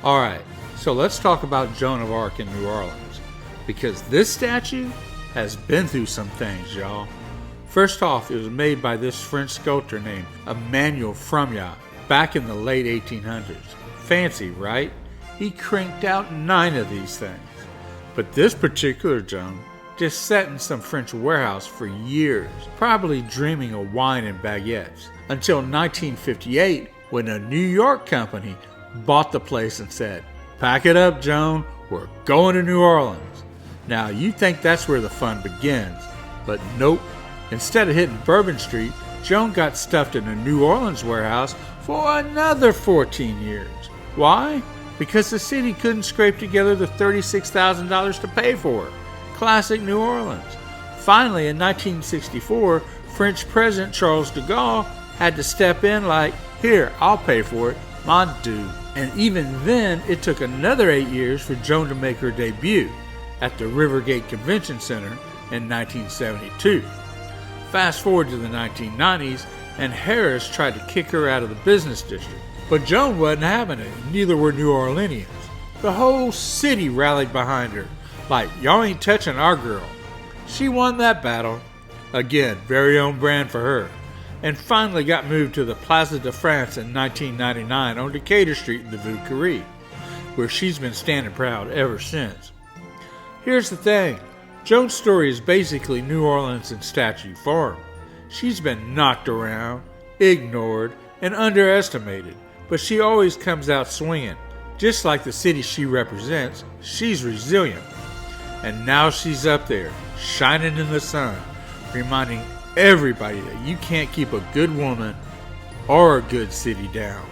Alright, so let's talk about Joan of Arc in New Orleans, because this statue has been through some things, y'all. First off, it was made by this French sculptor named Emmanuel Fromyat back in the late 1800s. Fancy, right? He cranked out 9 of these things. But this particular Joan just sat in some French warehouse for years, probably dreaming of wine and baguettes, until 1958 when a New York company bought the place and said, "Pack it up, Joan, we're going to New Orleans." Now you think that's where the fun begins, but nope. Instead of hitting Bourbon Street, Joan got stuffed in a New Orleans warehouse for another 14 years. Why? Because the city couldn't scrape together the $36,000 to pay for her. Classic New Orleans. Finally, in 1964, French President Charles de Gaulle had to step in like, "Here, I'll pay for it, mon Dieu." And even then, it took another 8 years for Joan to make her debut at the Rivergate Convention Center in 1972. Fast forward to the 1990s, and Harris tried to kick her out of the business district. But Joan wasn't having it, neither were New Orleanians. The whole city rallied behind her, like, "Y'all ain't touching our girl." She won that battle. Again, very own brand for her. And finally got moved to the Place de France in 1999 on Decatur Street in the Vieux Carré, where she's been standing proud ever since. Here's the thing, Joan's story is basically New Orleans in statue form. She's been knocked around, ignored, and underestimated, but she always comes out swinging. Just like the city she represents, she's resilient. And now she's up there, shining in the sun, reminding everybody that you can't keep a good woman or a good city down.